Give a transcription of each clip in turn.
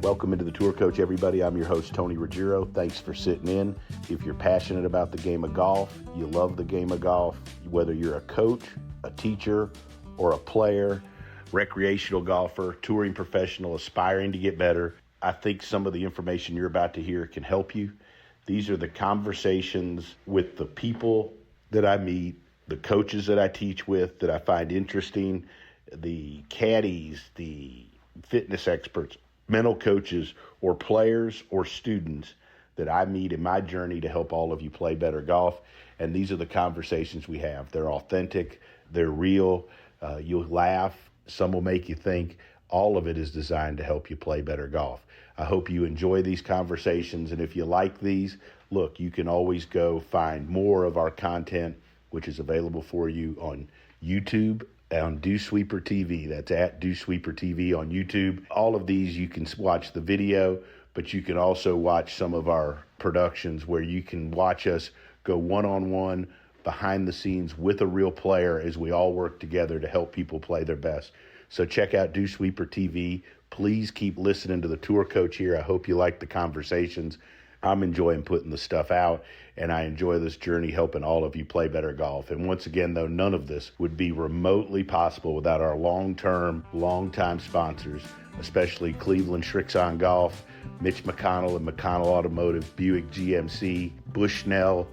Welcome into the Tour Coach, everybody. I'm your host, Tony Ruggiero. Thanks for sitting in. If you're passionate about the game of golf, you love the game of golf, whether you're a coach, a teacher, or a player, recreational golfer, touring professional, aspiring to get better, I think some of the information you're about to hear can help you. These are the conversations with the people that I meet, the coaches that I teach with that I find interesting, the caddies, the fitness experts, mental coaches, or players or students that I meet in my journey to help all of you play better golf. And these are the conversations we have. They're authentic, they're real, you'll laugh, some will make you think. All of it is designed to help you play better golf. I hope you enjoy these conversations, and if you like these, look, you can always go find more of our content, which is available for you on YouTube, on DewsweeperTV. That's at DewsweeperTV on YouTube. All of these, you can watch the video, but you can also watch some of our productions where you can watch us go one-on-one behind the scenes with a real player as we all work together to help people play their best. So check out DewsweeperTV. Please keep listening to the Tour Coach here. I hope you like the conversations. I'm enjoying putting the stuff out, and I enjoy this journey helping all of you play better golf. And once again, though, none of this would be remotely possible without our long-time sponsors, especially Cleveland Shrixon Golf, Mitch McConnell and McConnell Automotive, Buick GMC, Bushnell,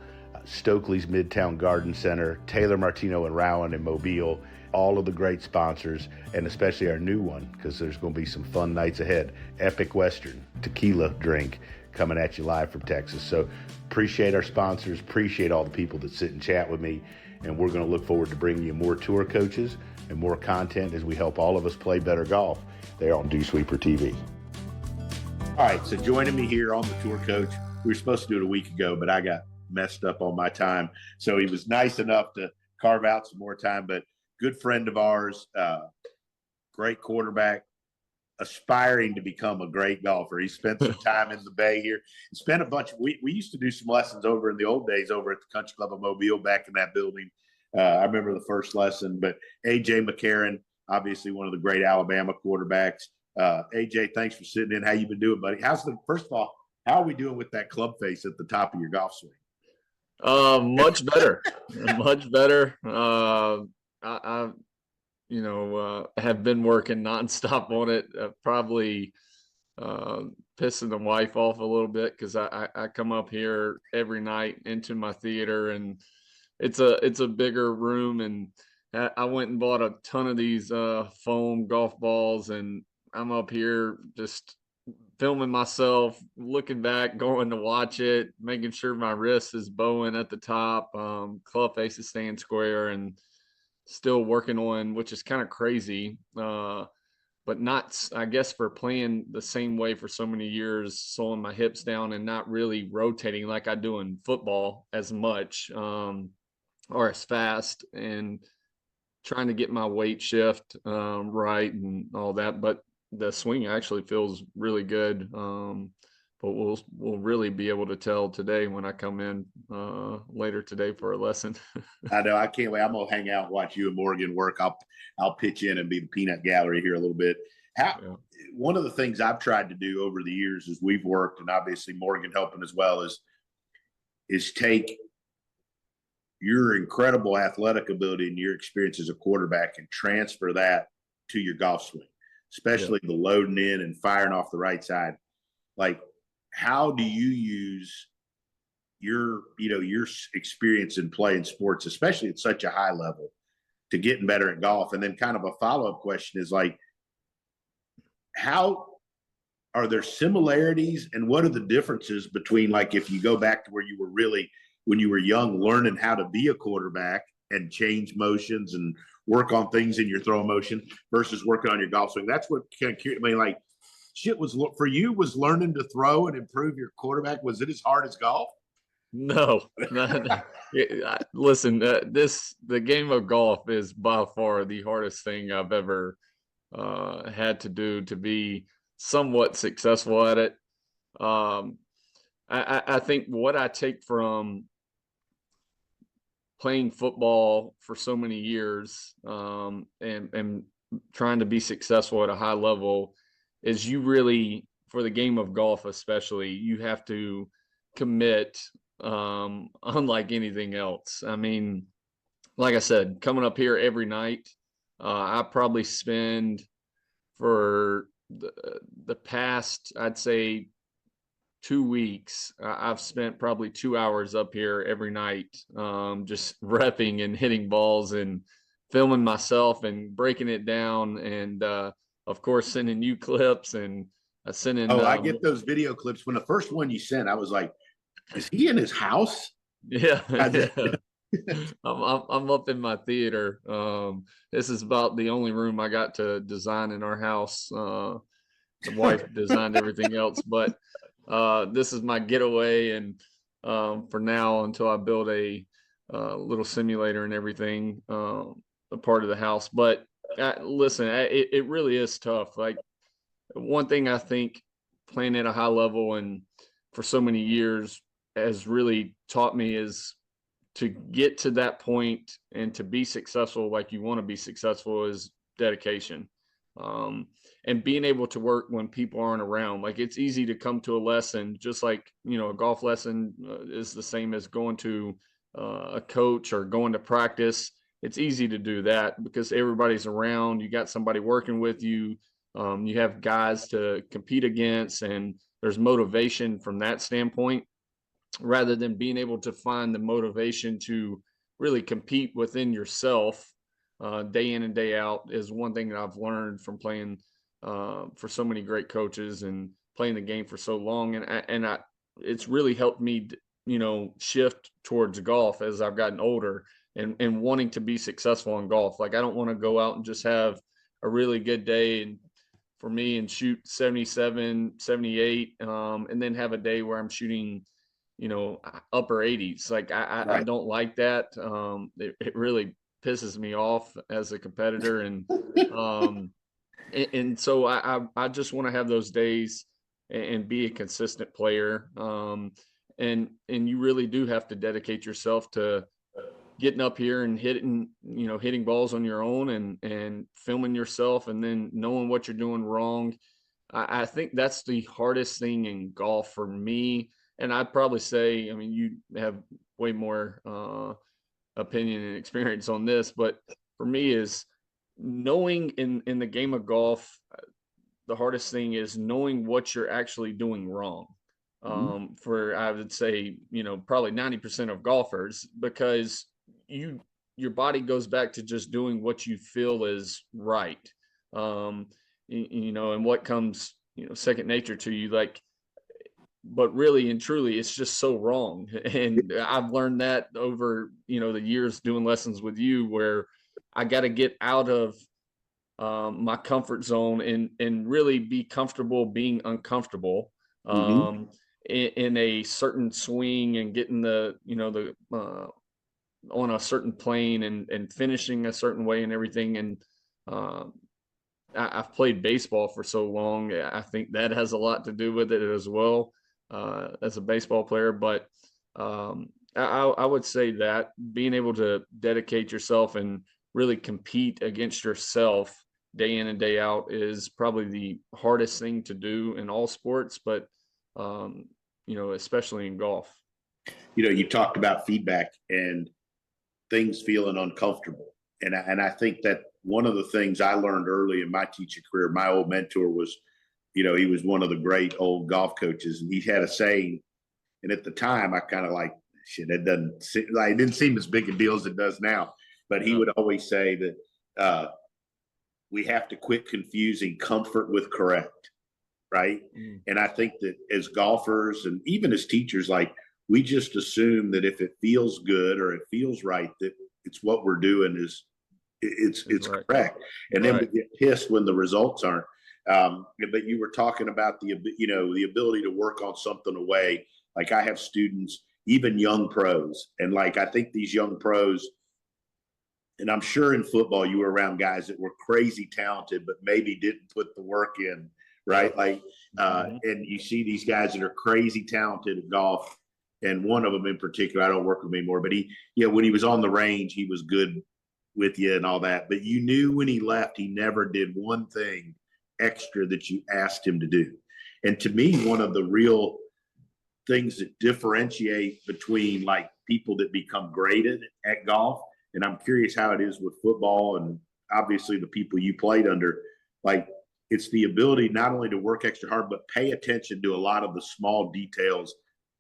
Stokely's Midtown Garden Center, Taylor Martino and Rowan in Mobile, all of the great sponsors, and especially our new one, because there's going to be some fun nights ahead, Epic Western Tequila Drink, coming at you live from Texas. So appreciate our sponsors, appreciate all the people that sit and chat with me, and we're going to look forward to bringing you more tour coaches and more content as we help all of us play better golf there on Dewsweeper TV. All right, so joining me here on the Tour Coach, we were supposed to do it a week ago, but I got messed up on my time. So he was nice enough to carve out some more time, but good friend of ours, great quarterback, aspiring to become a great golfer. He spent some time in the Bay here. He spent a bunch. We used to do some lessons over in the old days over at the Country Club of Mobile back in that building. I remember the first lesson. But A.J. McCarron, obviously one of the great Alabama quarterbacks. A.J., thanks for sitting in. How you been doing, buddy? First of all, how are we doing with that club face at the top of your golf swing? Much better, much better. I have been working nonstop on it, probably pissing the wife off a little bit because I come up here every night into my theater, and it's a bigger room, and I went and bought a ton of these foam golf balls, and I'm up here just filming myself, looking back, going to watch it, making sure my wrist is bowing at the top, club face is staying square, and still working on, which is kind of crazy, but not, I guess, for playing the same way for so many years, slowing my hips down and not really rotating like I do in football as much, or as fast, and trying to get my weight shift right and all that. But the swing actually feels really good. But we'll really be able to tell today when I come in later today for a lesson. I know, I can't wait. I'm gonna hang out and watch you and Morgan work. I'll pitch in and be the peanut gallery here a little bit. One of the things I've tried to do over the years as we've worked, and obviously Morgan helping as well, is take your incredible athletic ability and your experience as a quarterback and transfer that to your golf swing, especially the loading in and firing off the right side. Like, how do you use your experience in playing sports, especially at such a high level, to getting better at golf? And then kind of a follow-up question is, like, how are there similarities and what are the differences between, like, if you go back to where you were really, when you were young, learning how to be a quarterback and change motions and work on things in your throw motion versus working on your golf swing? That's what kind of, I mean, like, shit was for you, was learning to throw and improve your quarterback. Was it as hard as golf? No. Listen, the game of golf is by far the hardest thing I've ever had to do to be somewhat successful at it. I think what I take from playing football for so many years and trying to be successful at a high level is you really for the game of golf, especially, you have to commit, unlike anything else. I mean, like I said, coming up here every night, I probably spend for the past, I'd say 2 weeks, I've spent probably 2 hours up here every night, just repping and hitting balls and filming myself and breaking it down. And, of course, sending you clips and sending, Oh, I get those video clips. When the first one you sent, I was like, is he in his house? yeah, yeah. I'm up in my theater. This is about the only room I got to design in our house. The wife designed everything else, but this is my getaway. And for now, until I build a little simulator and everything, a part of the house. But listen, it really is tough. Like, one thing I think playing at a high level and for so many years has really taught me is to get to that point and to be successful like you want to be successful is dedication. Um, and being able to work when people aren't around. Like, it's easy to come to a lesson, just like, a golf lesson is the same as going to a coach or going to practice. It's easy to do that because everybody's around. You got somebody working with you. You have guys to compete against, and there's motivation from that standpoint, rather than being able to find the motivation to really compete within yourself day in and day out is one thing that I've learned from playing for so many great coaches and playing the game for so long. And it's really helped me, shift towards golf as I've gotten older and wanting to be successful in golf. Like, I don't want to go out and just have a really good day and for me and shoot 77, 78, and then have a day where I'm shooting, upper 80s. Like, I don't like that. It really pisses me off as a competitor. And so I just want to have those days and be a consistent player. And you really do have to dedicate yourself to getting up here and hitting balls on your own and filming yourself and then knowing what you're doing wrong. I think that's the hardest thing in golf for me. And I'd probably say, I mean, you have way more opinion and experience on this, but for me is knowing in the game of golf, the hardest thing is knowing what you're actually doing wrong. For, I would say, probably 90% of golfers, because your body goes back to just doing what you feel is right. And what comes, second nature to you, like, but really and truly, it's just so wrong. And I've learned that over, the years doing lessons with you, where I got to get out of my comfort zone and really be comfortable being uncomfortable in a certain swing and getting on a certain plane and finishing a certain way and everything. And I've played baseball for so long. I think that has a lot to do with it as well, as a baseball player. But I would say that being able to dedicate yourself and really compete against yourself day in and day out is probably the hardest thing to do in all sports, but especially in golf. You talked about feedback and things feeling uncomfortable. And I think that one of the things I learned early in my teaching career, my old mentor was, he was one of the great old golf coaches, and he had a saying. And at the time, I kind of like, shit, it didn't seem as big a deal as it does now. But he would always say that we have to quit confusing comfort with correct, right? And I think that as golfers and even as teachers, like, we just assume that if it feels good or it feels right, that it's what we're doing it's right. Correct. And then we get pissed when the results aren't. But you were talking about the ability to work on something away. Like, I have students, even young pros, and like, I think these young pros, and I'm sure in football you were around guys that were crazy talented, but maybe didn't put the work in, right? Like, and you see these guys that are crazy talented at golf. And one of them in particular, I don't work with him anymore, but when he was on the range, he was good with you and all that. But you knew when he left, he never did one thing extra that you asked him to do. And to me, one of the real things that differentiate between like people that become great at golf, and I'm curious how it is with football and obviously the people you played under, like it's the ability not only to work extra hard, but pay attention to a lot of the small details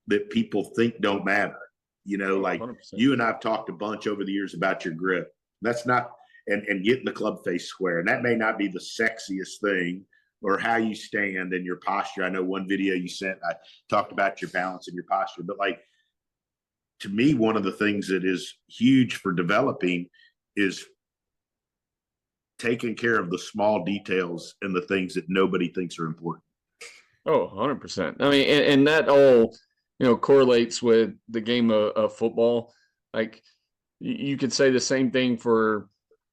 that people think don't matter. You know, like 100%. you and I've talked a bunch over the years about your grip. That's not, and getting the club face square. And that may not be the sexiest thing, or how you stand and your posture. I know one video you sent, I talked about your balance and your posture, but like, to me, one of the things that is huge for developing is taking care of the small details and the things that nobody thinks are important. Oh, 100%. I mean, and that all, correlates with the game of football. Like you could say the same thing for,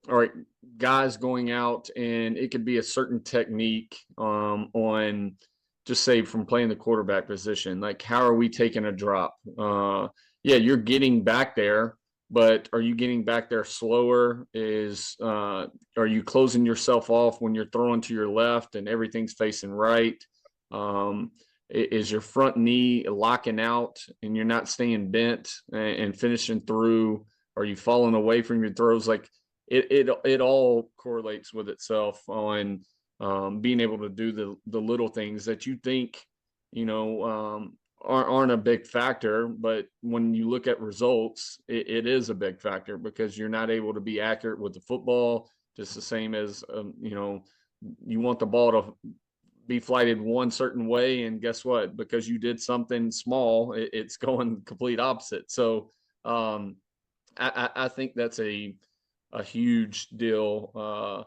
all right, guys going out, and it could be a certain technique on, just say, from playing the quarterback position. Like, how are we taking a drop? Yeah, you're getting back there, but are you getting back there slower? Are you closing yourself off when you're throwing to your left and everything's facing right? Is your front knee locking out and you're not staying bent and finishing through? Are you falling away from your throws? Like it all correlates with itself on being able to do the little things that you think, aren't a big factor, but when you look at results, it is a big factor because you're not able to be accurate with the football, just the same as, you want the ball to be flighted one certain way, and guess what? Because you did something small, it's going complete opposite. So I think that's a huge deal.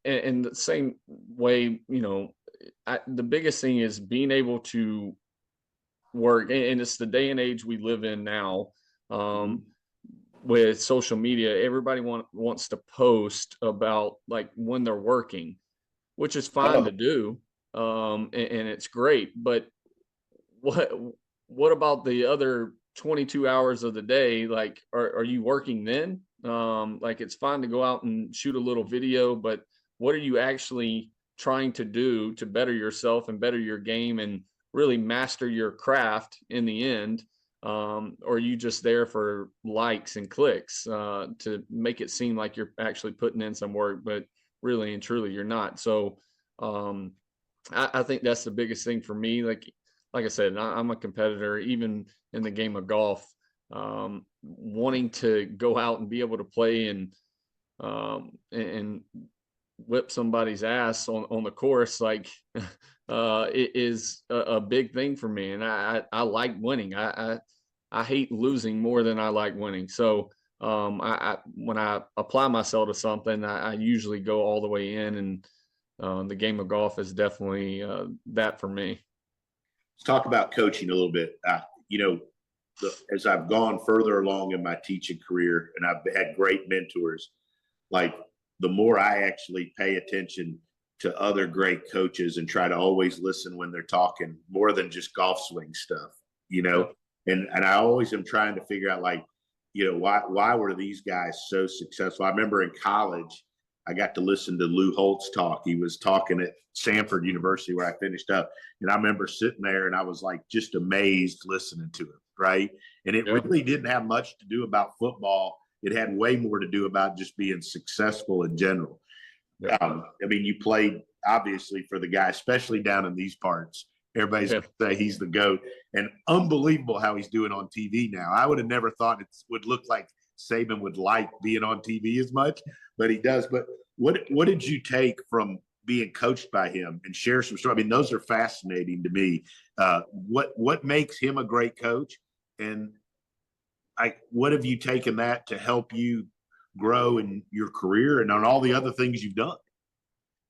And the same way, the biggest thing is being able to work, and it's the day and age we live in now. With social media, everybody wants to post about like when they're working, which is fine to do, and it's great. But what about the other 22 hours of the day? Like, are you working then? Like, it's fine to go out and shoot a little video, but what are you actually trying to do to better yourself and better your game and really master your craft in the end? Or are you just there for likes and clicks to make it seem like you're actually putting in some work, but really and truly you're not? So I think that's the biggest thing for me. Like I said, I'm a competitor, even in the game of golf, wanting to go out and be able to play and whip somebody's ass on the course. Like it is a big thing for me. And I like winning. I hate losing more than I like winning. So when I apply myself to something, I usually go all the way in, and the game of golf is definitely that for me. Let's talk about coaching a little bit. As I've gone further along in my teaching career, and I've had great mentors, like the more I actually pay attention to other great coaches and try to always listen when they're talking, more than just golf swing stuff, and I always am trying to figure out, like, why were these guys so successful? I remember in college, I got to listen to Lou Holtz talk. He was talking at Samford University where I finished up. And I remember sitting there and I was like just amazed listening to him, right? And it really didn't have much to do about football. It had way more to do about just being successful in general. You played obviously for the guy, especially down in these parts. Everybody's going to say he's the GOAT. And unbelievable how he's doing on TV now. I would have never thought it would look like Saban would like being on TV as much, but he does. But what did you take from being coached by him, and share some stories? I mean, those are fascinating to me. What makes him a great coach, and what have you taken that to help you grow in your career and on all the other things you've done?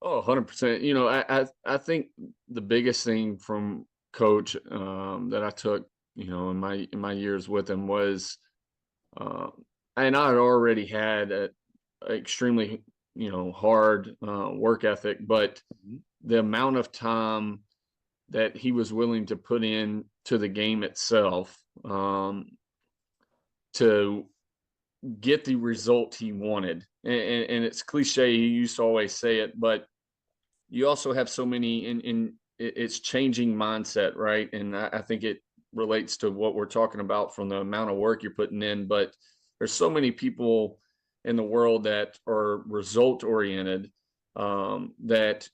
Oh, 100%. I think the biggest thing from Coach that I took, in my years with him was, and I had already had an extremely, hard work ethic, but the amount of time that he was willing to put in to the game itself to get the result he wanted. And it's cliche, he used to always say it, but you also have so many, and it's changing mindset, right? And I think it relates to what we're talking about from the amount of work you're putting in. But there's so many people in the world that are result oriented, that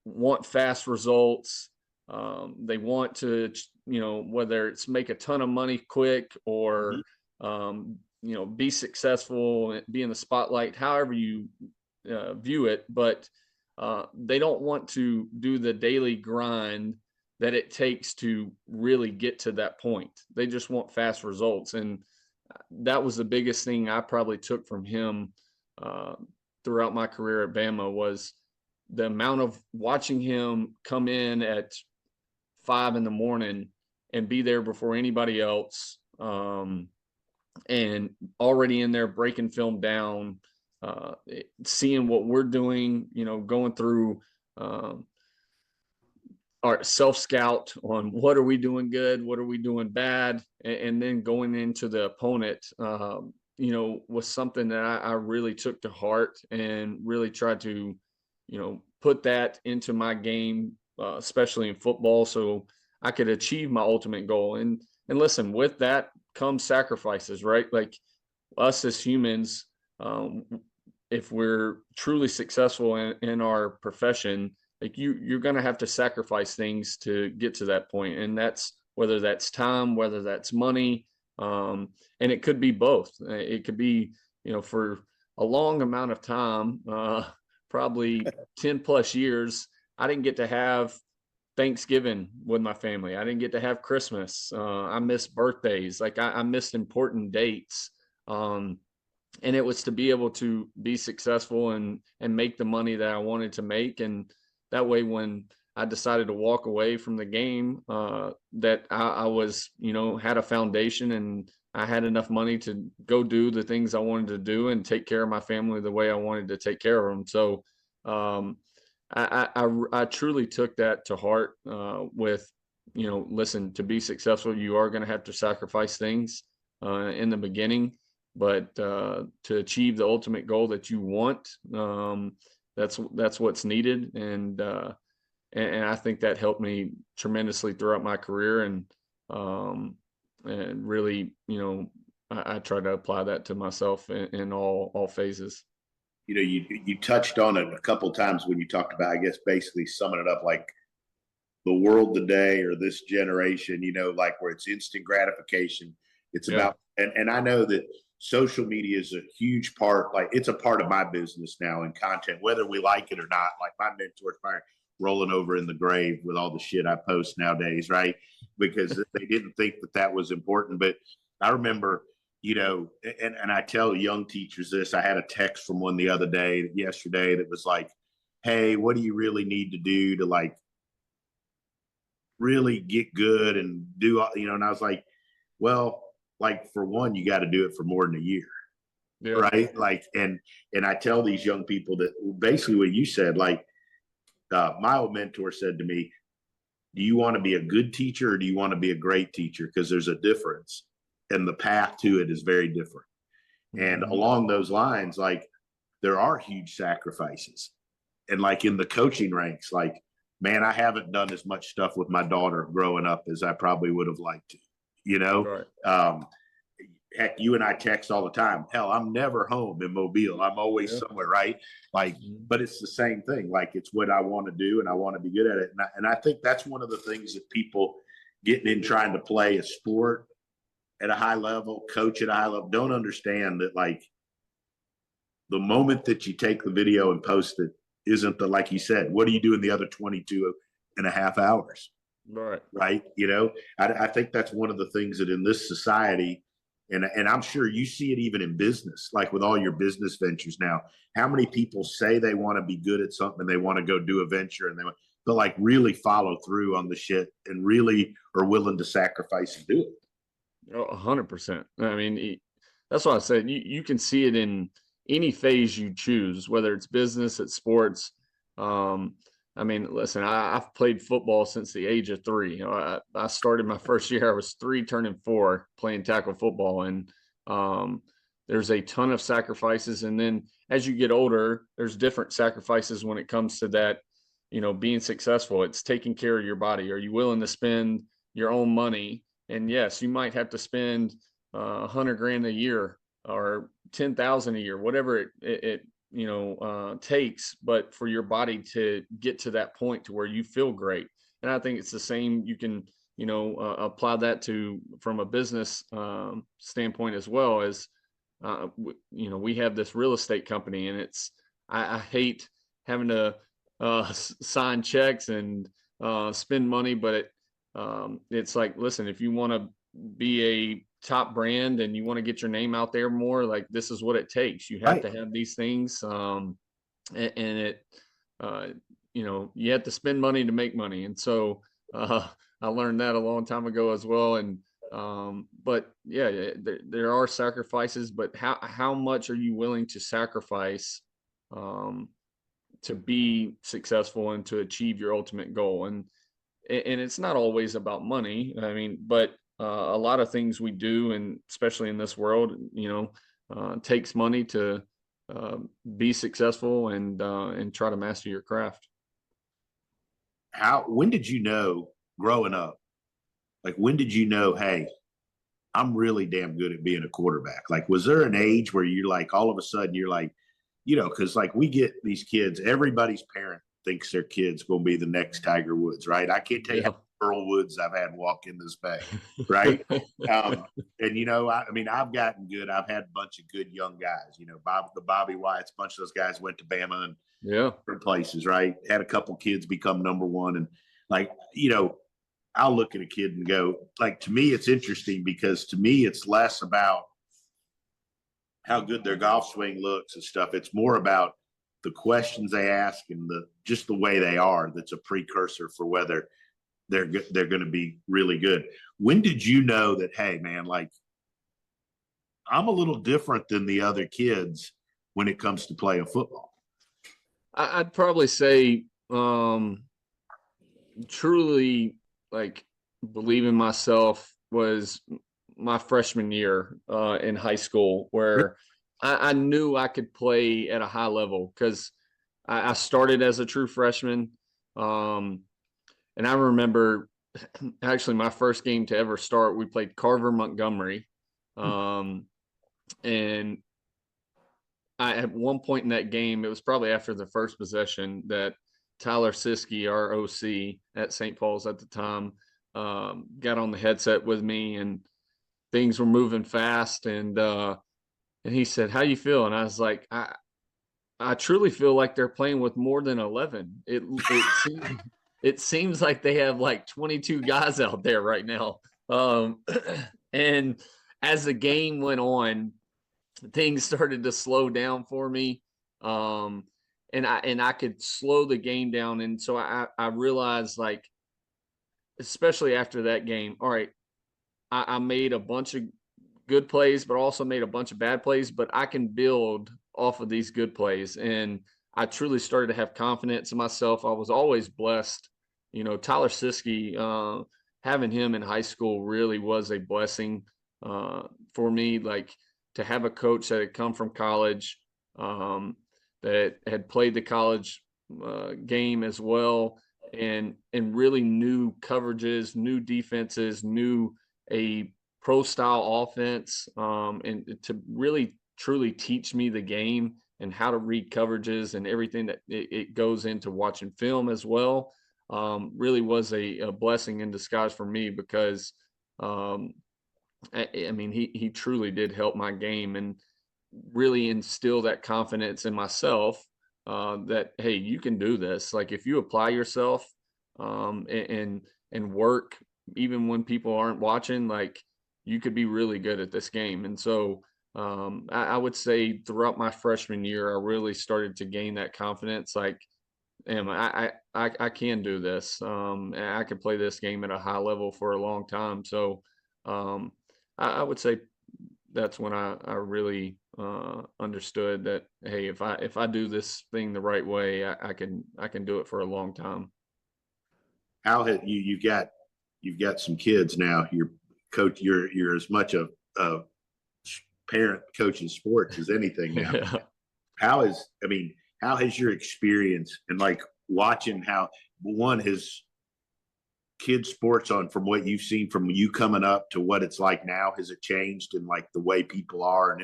want fast results. They want to, whether it's make a ton of money quick or, be successful, be in the spotlight, however you view it. But they don't want to do the daily grind that it takes to really get to that point. They just want fast results. And that was the biggest thing I probably took from him throughout my career at Bama, was the amount of watching him come in at 5 a.m. and be there before anybody else, and already in there breaking film down, seeing what we're doing, going through our self-scout on what are we doing good, what are we doing bad, and then going into the opponent, was something that I really took to heart and really tried to, put that into my game, especially in football, so I could achieve my ultimate goal. And listen, with that comes sacrifices, right? Like us as humans, if we're truly successful in our profession, like you're going to have to sacrifice things to get to that point. And that's whether that's time, whether that's money. And it could be both. It could be, for a long amount of time, probably 10 plus years, I didn't get to have Thanksgiving with my family. I didn't get to have Christmas. I missed birthdays. Like I missed important dates. And it was to be able to be successful and make the money that I wanted to make. And that way, when I decided to walk away from the game, that I was, had a foundation and I had enough money to go do the things I wanted to do and take care of my family the way I wanted to take care of them. So I truly took that to heart, with, listen, to be successful, you are going to have to sacrifice things in the beginning, but to achieve the ultimate goal that you want, that's what's needed. And I think that helped me tremendously throughout my career. And really, I try to apply that to myself in all phases. You touched on it a couple of times when you talked about, I guess, basically summing it up, like the world today or this generation, like where it's instant gratification. It's about, and I know that social media is a huge part, like it's a part of my business now and content, whether we like it or not. Like my mentor's probably rolling over in the grave with all the shit I post nowadays, right? Because they didn't think that was important. But I remember, and I tell young teachers this. I had a text from one the other day, yesterday, that was like, hey, what do you really need to do to like really get good and do, and I was like, well, like for one, you got to do it for more than a year. Yeah. Right. Like, and I tell these young people that basically what you said, like, my old mentor said to me, do you want to be a good teacher or do you want to be a great teacher? Because there's a difference and the path to it is very different. And along those lines, like there are huge sacrifices. And like in the coaching ranks, like, man, I haven't done as much stuff with my daughter growing up as I probably would have liked to, Right. Heck, you and I text all the time. Hell, I'm never home in Mobile. I'm always somewhere, right? Like, but it's the same thing. Like, it's what I want to do and I want to be good at it. And I think that's one of the things that people getting in trying to play a sport at a high level, coach at a high level, don't understand that, like, the moment that you take the video and post it isn't the, like you said, what do you do in the other 22 and a half hours? Right. Right. I think that's one of the things that in this society, and I'm sure you see it even in business, like with all your business ventures now, how many people say they want to be good at something and they want to go do a venture and but like really follow through on the shit and really are willing to sacrifice and do it. 100%. I mean, that's what I said. You can see it in any phase you choose, whether it's business, it's sports. I mean, listen, I've played football since the age of 3. I started my first year, I was 3 turning 4 playing tackle football. And there's a ton of sacrifices. And then as you get older, there's different sacrifices when it comes to that, being successful. It's taking care of your body. Are you willing to spend your own money? And yes, you might have to spend 100 grand a year or 10,000 a year, whatever it takes, but for your body to get to that point to where you feel great. And I think it's the same. You can, apply that to from a business standpoint as well as, we have this real estate company, and I hate having to sign checks and spend money, but it's like, listen, if you want to be a top brand and you want to get your name out there more, like this is what it takes. You have Right. to have these things, and it, you have to spend money to make money. And so I learned that a long time ago as well. And but yeah, there are sacrifices, but how much are you willing to sacrifice to be successful and to achieve your ultimate goal? And it's not always about money. I mean, but a lot of things we do, and especially in this world, takes money to be successful and try to master your craft. When did you know growing up? Like, when did you know, hey, I'm really damn good at being a quarterback? Like, was there an age where you're like, all of a sudden you're like, because like we get these kids, everybody's parent thinks their kid's going to be the next Tiger Woods, right? I can't tell you Yeah. how Earl Woods I've had walk in this bay, right? And I mean, I've gotten good. I've had a bunch of good young guys. The Bobby Whites, a bunch of those guys went to Bama and Yeah. different places, right? Had a couple kids become number one, and like I'll look at a kid and go, like, to me, it's interesting because to me, it's less about how good their golf swing looks and stuff. It's more about the questions they ask and just the way they are. That's a precursor for whether they're going to be really good. When did you know that, hey, man, like, I'm a little different than the other kids when it comes to playing football? I'd probably say truly, like, believe in myself was my freshman year in high school, where I knew I could play at a high level because I started as a true freshman. And I remember actually my first game to ever start, we played Carver Montgomery. And at one point in that game, it was probably after the first possession, that Tyler Siskey, our OC at St. Paul's at the time, got on the headset with me, and things were moving fast. And he said, "How you feel?" And I was like, I truly feel like they're playing with more than 11. It seems like they have like 22 guys out there right now. And as the game went on, things started to slow down for me. And I could slow the game down. And so I realized, like, especially after that game, all right, I made a bunch of good plays, but also made a bunch of bad plays, but I can build off of these good plays. And I truly started to have confidence in myself. I was always blessed. Tyler Siskey, having him in high school really was a blessing for me. Like, to have a coach that had come from college, that had played the college game as well, and really knew coverages, knew defenses, knew a pro style offense, and to really truly teach me the game and how to read coverages and everything that it goes into watching film as well. Really was a blessing in disguise for me, because I mean, he truly did help my game and really instill that confidence in myself, that, hey, you can do this. Like, if you apply yourself, and work, even when people aren't watching, like, you could be really good at this game. And so I would say throughout my freshman year, I really started to gain that confidence. Like, I can do this. And I can play this game at a high level for a long time. So I would say that's when I really understood that, hey, if I do this thing the right way, I can do it for a long time. How have you've got some kids now? You're coach. You're as much a parent coaching sports as anything now. Yeah. How has your experience, and like, watching how his kids sports on from what you've seen from you coming up to what it's like now, has it changed in like the way people are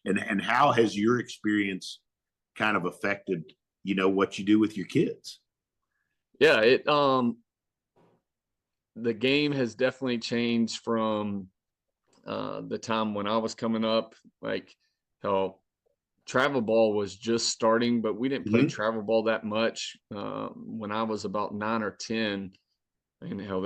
and how has your experience kind of affected, what you do with your kids? Yeah, the game has definitely changed from the time when I was coming up. Like, hell, travel ball was just starting, but we didn't play travel ball that much when I was about 9 or 10. And hell,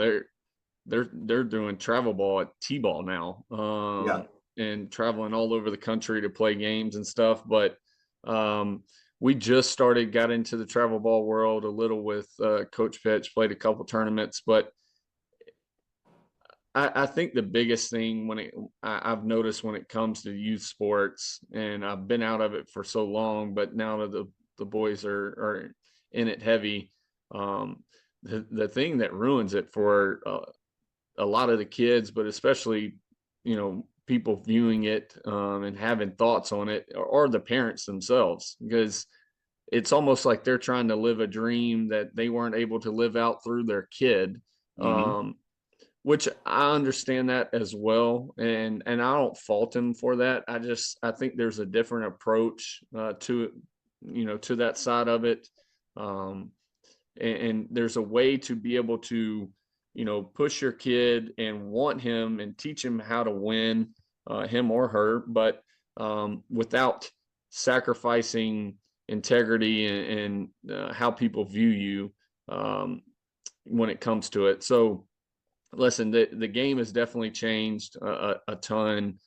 they're doing travel ball at T-ball now, and traveling all over the country to play games and stuff. But we just got into the travel ball world a little with Coach Petch, played a couple tournaments, but I think the biggest thing I've noticed when it comes to youth sports, and I've been out of it for so long, but now that the boys are in it heavy, the thing that ruins it for a lot of the kids, but especially, people viewing it and having thoughts on it, or the parents themselves, because it's almost like they're trying to live a dream that they weren't able to live out through their kid. Which I understand that as well. And I don't fault him for that. I think there's a different approach to that side of it. And there's a way to be able to, push your kid and want him and teach him how to win, him or her, but without sacrificing integrity and how people view you when it comes to it. So, listen, the game has definitely changed a ton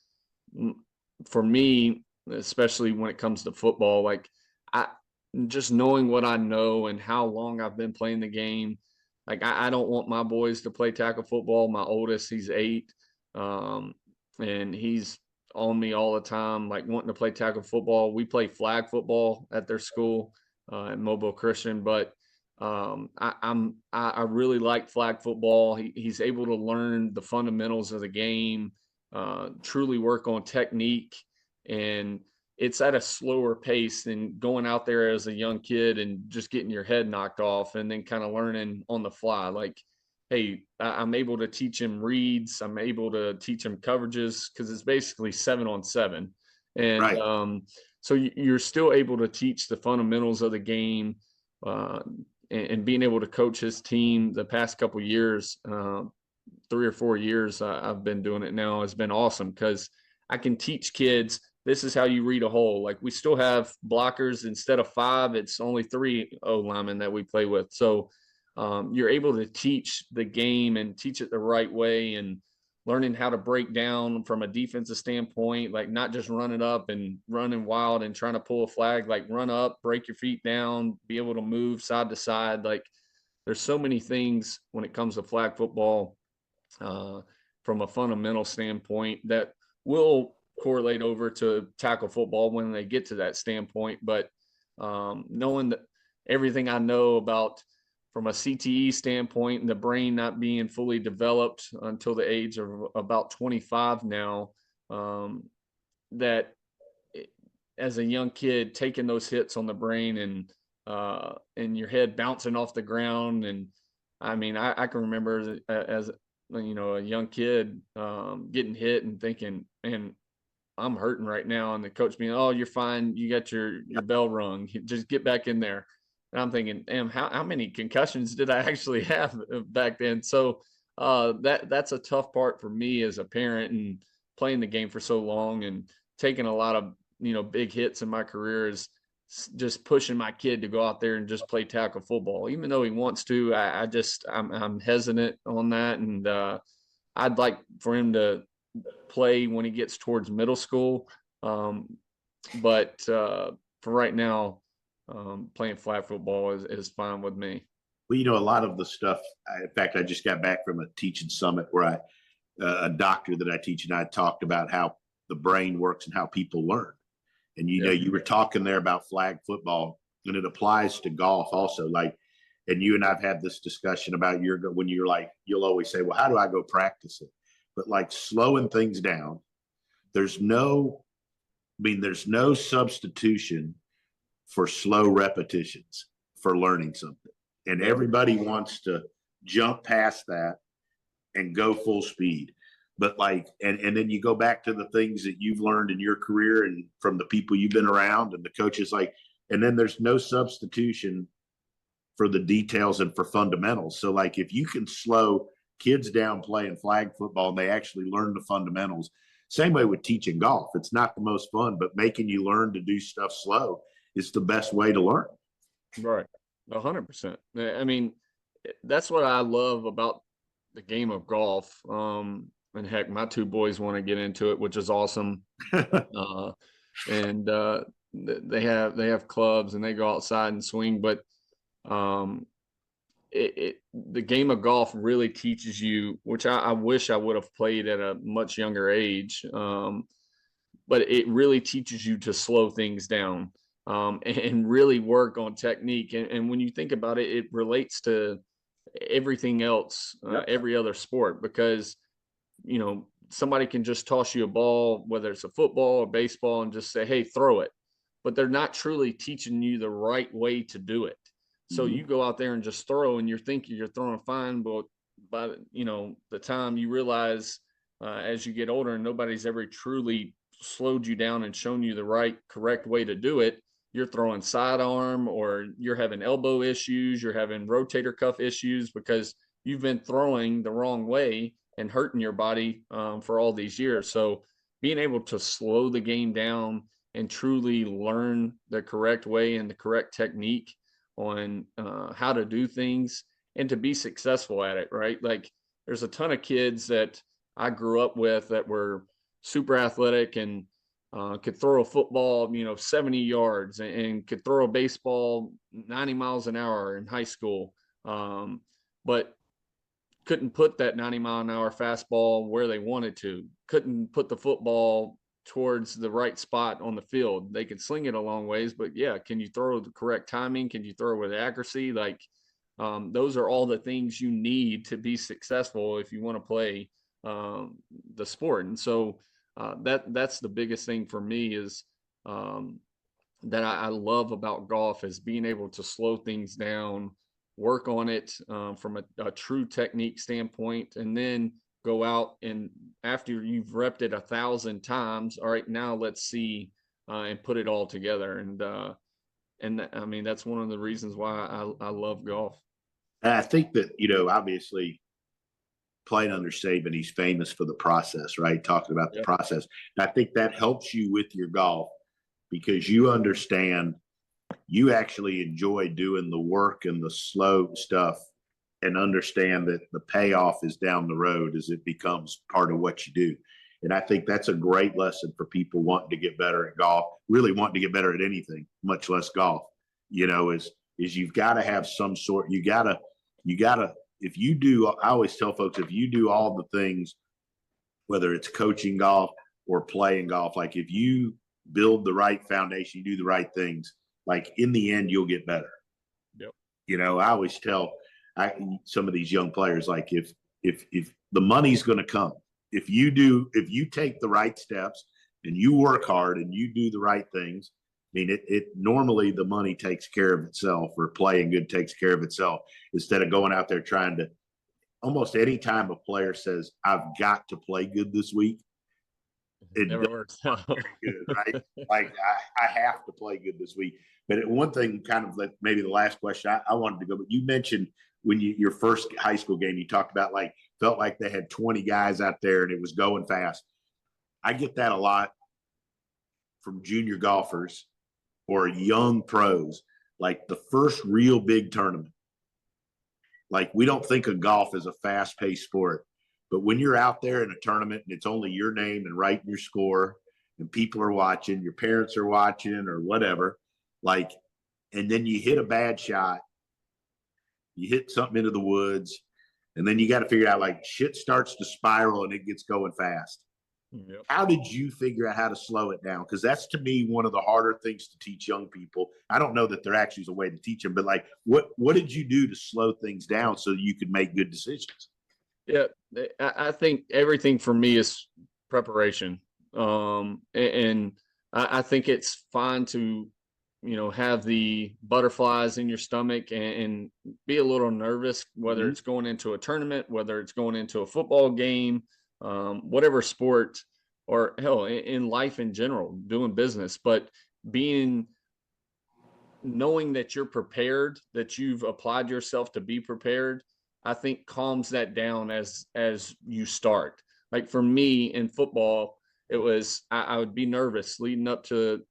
for me, especially when it comes to football. Like, just knowing what I know and how long I've been playing the game. Like, I don't want my boys to play tackle football. My oldest, he's 8, and he's on me all the time, like wanting to play tackle football. We play flag football at their school at Mobile Christian, but I really like flag football. He's able to learn the fundamentals of the game, truly work on technique, and it's at a slower pace than going out there as a young kid and just getting your head knocked off and then kind of learning on the fly. Like, hey, I'm able to teach him reads. I'm able to teach him coverages, because it's basically 7-on-7. And so you're still able to teach the fundamentals of the game, and being able to coach his team the past couple of years, 3 or 4 years I've been doing it now, has been awesome, because I can teach kids, this is how you read a hole. Like, we still have blockers. Instead of 5, it's only 3 O linemen that we play with. So you're able to teach the game and teach it the right way, and learning how to break down from a defensive standpoint, like not just running up and running wild and trying to pull a flag, like run up, break your feet down, be able to move side to side. Like, there's so many things when it comes to flag football from a fundamental standpoint that will correlate over to tackle football when they get to that standpoint. But knowing that everything I know about from a CTE standpoint and the brain not being fully developed until the age of about 25 now, that as a young kid, taking those hits on the brain and your head bouncing off the ground. And I mean, I can remember as a young kid getting hit and thinking, man, I'm hurting right now. And the coach being, oh, you're fine. You got your bell rung. Just get back in there. And I'm thinking, damn, how many concussions did I actually have back then? So that's a tough part for me as a parent, and playing the game for so long and taking a lot of, big hits in my career, is just pushing my kid to go out there and just play tackle football, even though he wants to. I'm hesitant on that. And I'd like for him to play when he gets towards middle school. But for right now, playing flag football is fine with me. Well, a lot of the stuff, in fact, I just got back from a teaching summit where a doctor that I teach and I talked about how the brain works and how people learn. And, you were talking there about flag football, and it applies to golf also. Like, and you and I've had this discussion about when you're like, you'll always say, well, how do I go practice it? But like slowing things down, there's no substitution for slow repetitions. for learning something. And everybody wants to jump past that and go full speed. But like, and then you go back to the things that you've learned in your career and from the people you've been around and the coaches, like, and then there's no substitution for the details and for fundamentals. So like, if you can slow kids down playing flag football and they actually learn the fundamentals, same way with teaching golf. It's not the most fun, but making you learn to do stuff slow is the best way to learn. Right. 100%. I mean, that's what I love about the game of golf. And heck, my two boys want to get into it, which is awesome. And they have clubs and they go outside and swing, but the game of golf really teaches you, which I wish I would have played at a much younger age. But it really teaches you to slow things down and really work on technique. And when you think about it, it relates to everything else, every other sport, because somebody can just toss you a ball, whether it's a football or baseball, and just say, hey, throw it. But they're not truly teaching you the right way to do it. So you go out there and just throw, and you're thinking you're throwing fine, but by the time you realize as you get older and nobody's ever truly slowed you down and shown you the correct way to do it, you're throwing sidearm, or you're having elbow issues, you're having rotator cuff issues because you've been throwing the wrong way and hurting your body for all these years. So being able to slow the game down and truly learn the correct way and the correct technique on how to do things and to be successful at it, right? Like, there's a ton of kids that I grew up with that were super athletic and could throw a football, 70 yards and could throw a baseball 90 miles an hour in high school. But couldn't put that 90-mile-an-hour fastball where they wanted to, couldn't put the football towards the right spot on the field. They could sling it a long ways, but can you throw the correct timing? Can you throw with accuracy? Like, those are all the things you need to be successful if you want to play the sport. And so that's the biggest thing for me is that I love about golf is being able to slow things down, work on it from a true technique standpoint, and then go out and after you've repped it 1,000 times, all right, now let's see and put it all together. And I mean, that's one of the reasons why I love golf. And I think that, obviously playing under Saban, he's famous for the process, right? Talking about the process. And I think that helps you with your golf because you understand, you actually enjoy doing the work and the slow stuff and understand that the payoff is down the road as it becomes part of what you do. And I think that's a great lesson for people wanting to get better at golf, really wanting to get better at anything, much less golf, is you've got to have some sort, you gotta, if you do, I always tell folks, if you do all the things, whether it's coaching golf or playing golf, like if you build the right foundation, you do the right things, like in the end, you'll get better. Yep. I always tell some of these young players, like if the money's going to come, if you take the right steps and you work hard and you do the right things, I mean, it normally the money takes care of itself, or playing good takes care of itself, instead of going out there trying to, almost any time a player says, I've got to play good this week, it never works out. Good, right? Like I have to play good this week. But one thing, kind of like maybe the last question I wanted to go, but you mentioned when your first high school game, you talked about felt like they had 20 guys out there and it was going fast. I get that a lot from junior golfers or young pros, like the first real big tournament. Like, we don't think of golf as a fast-paced sport, but when you're out there in a tournament and it's only your name and writing your score and people are watching, your parents are watching or whatever, and then you hit a bad shot, you hit something into the woods, and then you got to figure out, shit starts to spiral and it gets going fast. Yep. How did you figure out how to slow it down? Because that's, to me, one of the harder things to teach young people. I don't know that there actually is a way to teach them, but what did you do to slow things down so you could make good decisions? Yeah, I think everything for me is preparation. And I think it's fine to have the butterflies in your stomach and be a little nervous, whether it's going into a tournament, whether it's going into a football game, whatever sport, or hell, in life in general, doing business, but knowing that you're prepared, that you've applied yourself to be prepared, I think calms that down as you start. Like for me in football, it was I would be nervous leading up to,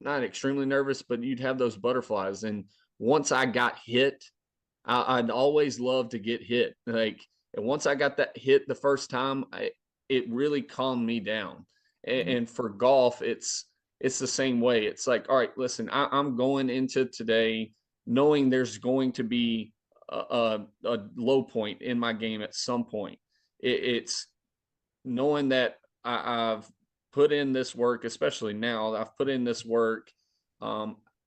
not extremely nervous, but you'd have those butterflies. And once I got hit, I'd always love to get hit. Like, and once I got that hit the first time, it really calmed me down. And for golf, it's the same way. It's like, all right, listen, I'm going into today knowing there's going to be a low point in my game at some point. It's knowing that I've put in this work, especially now, I've put in this work.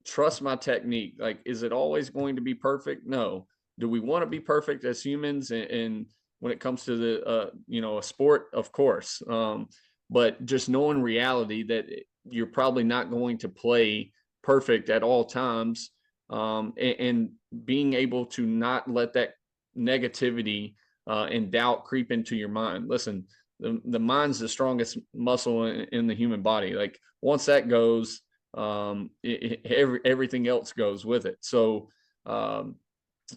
Trust my technique. Like, is it always going to be perfect? No. Do we want to be perfect as humans? And when it comes to a sport, of course. But just knowing reality that you're probably not going to play perfect at all times, and being able to not let that negativity and doubt creep into your mind. Listen, the mind's the strongest muscle in the human body. Like once that goes, everything else goes with it. So,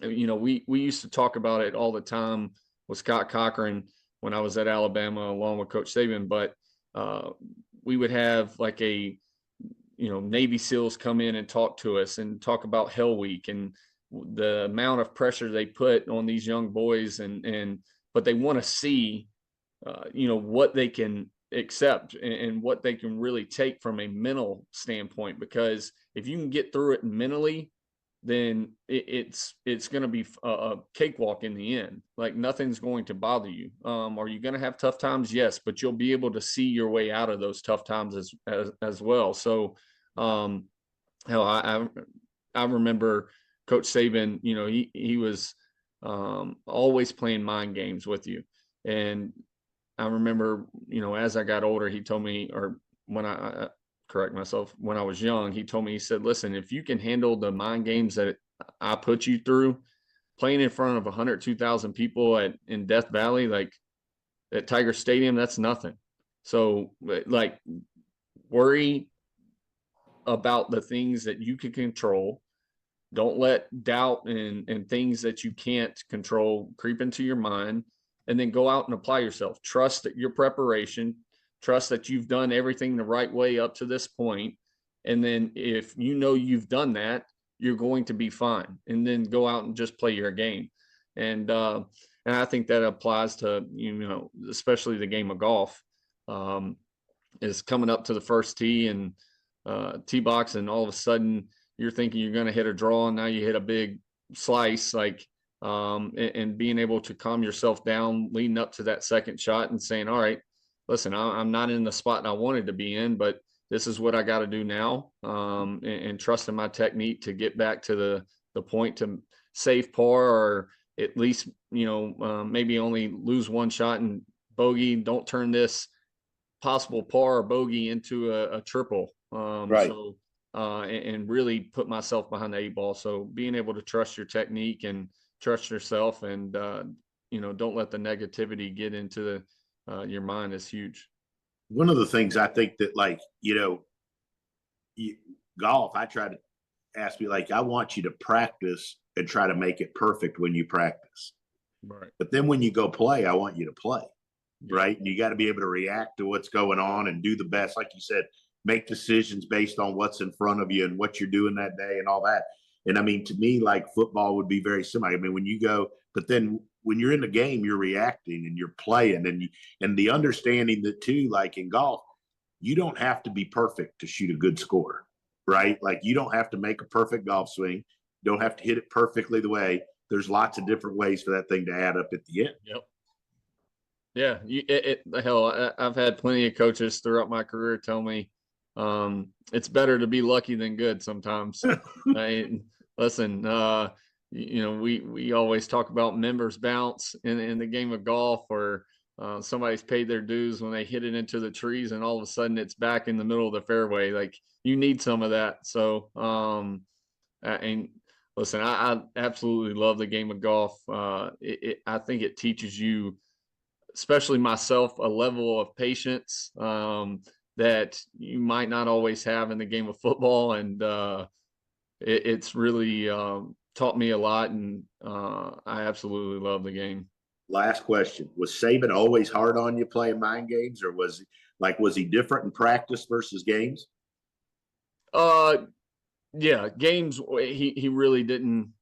we used to talk about it all the time with Scott Cochran when I was at Alabama along with Coach Saban, but we would have like Navy SEALs come in and talk to us and talk about Hell Week and the amount of pressure they put on these young boys, but they want to see, what they can accept and what they can really take from a mental standpoint. Because if you can get through it mentally, then it's going to be a cakewalk in the end. Like nothing's going to bother you. Are you going to have tough times? Yes, but you'll be able to see your way out of those tough times as well. So, hell, I remember Coach Saban. He was always playing mind games with you, and I remember, as I got older, he told me, or when I correct myself, when I was young, he told me, he said, listen, if you can handle the mind games that I put you through, playing in front of 102,000 people in Death Valley, like at Tiger Stadium, that's nothing. So like worry about the things that you can control. Don't let doubt and things that you can't control creep into your mind, and then go out and apply yourself. Trust that your preparation, trust that you've done everything the right way up to this point. And then if you've done that, you're going to be fine. And then go out and just play your game. And I think that applies to, especially the game of golf, is coming up to the first tee and tee box, and all of a sudden you're thinking you're going to hit a draw, and now you hit a big slice, like, and being able to calm yourself down leading up to that second shot and saying, all right, listen, I'm not in the spot I wanted to be in, but this is what I got to do now, and trusting my technique to get back to the point to save par, or at least, maybe only lose one shot and bogey. Don't turn this possible par or bogey into a triple. Right. So, and really put myself behind the eight ball. So being able to trust your technique and trust yourself, and don't let the negativity get into your mind is huge. One of the things I think that, like, golf, I try to ask me, like, I want you to practice and try to make it perfect when you practice. Right. But then when you go play, I want you to play. Yeah. Right. And you got to be able to react to what's going on and do the best. Like you said, make decisions based on what's in front of you and what you're doing that day and all that. And I mean, to me, like football would be very similar. I mean, when you go, but then when you're in the game, you're reacting and you're playing, and the understanding that too, like in golf, you don't have to be perfect to shoot a good score, right? Like you don't have to make a perfect golf swing. You don't have to hit it perfectly the way. There's lots of different ways for that thing to add up at the end. Yep. Yeah, hell, I've had plenty of coaches throughout my career tell me it's better to be lucky than good sometimes. Listen, we always talk about members bounce in the game of golf, or somebody's paid their dues when they hit it into the trees and all of a sudden it's back in the middle of the fairway. Like, you need some of that. So, and listen, I absolutely love the game of golf. I think it teaches you, especially myself, a level of patience that you might not always have in the game of football. And it's really taught me a lot. And I absolutely love the game. Last question. Was Saban always hard on you playing mind games, or was he different in practice versus games? Yeah, games, he really didn't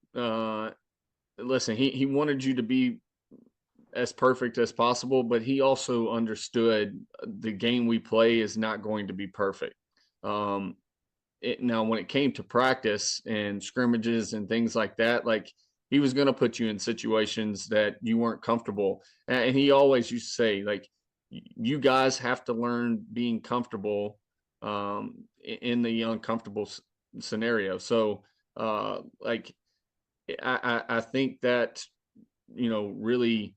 listen, he wanted you to be as perfect as possible, but he also understood the game we play is not going to be perfect. Now, when it came to practice and scrimmages and things like that, like, he was going to put you in situations that you weren't comfortable. And he always used to say, like, you guys have to learn being comfortable in the uncomfortable scenario. So, like, I think that, really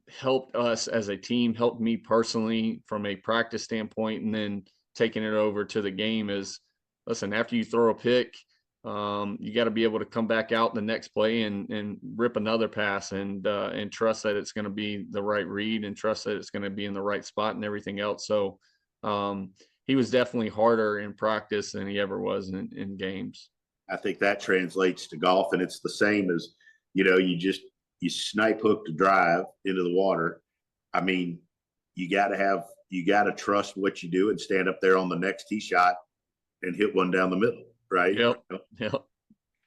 helped us as a team, helped me personally from a practice standpoint, and then taking it over to the game is, listen, after you throw a pick, you got to be able to come back out the next play and rip another pass and trust that it's going to be the right read and trust that it's going to be in the right spot and everything else. So he was definitely harder in practice than he ever was in games. I think that translates to golf, and it's the same as, you snipe hook to drive into the water. I mean, you got to trust what you do and stand up there on the next tee shot and hit one down the middle, right? Yep.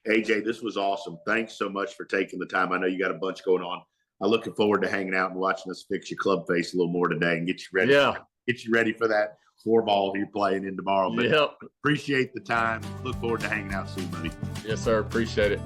AJ, this was awesome. Thanks so much for taking the time. I know you got a bunch going on. I'm looking forward to hanging out and watching us fix your club face a little more today and get you ready. Yeah. Get you ready for that 4-ball you're playing in tomorrow. But Yep. appreciate the time. Look forward to hanging out soon, buddy. Yes, sir. Appreciate it.